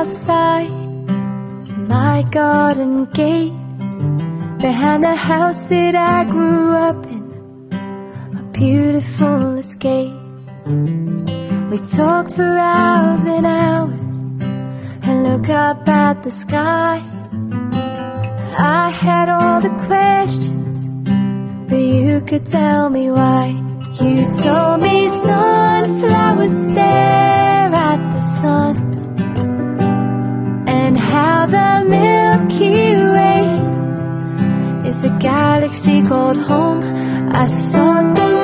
outside my garden gate, behind the house that I grew up in, a beautiful escape. We talk for hours and hours and look up at the sky. I had all the questions, but you could tell me why. You told me sunflowers stare at the sun, and how the Milky Way is the galaxy called home. I thought the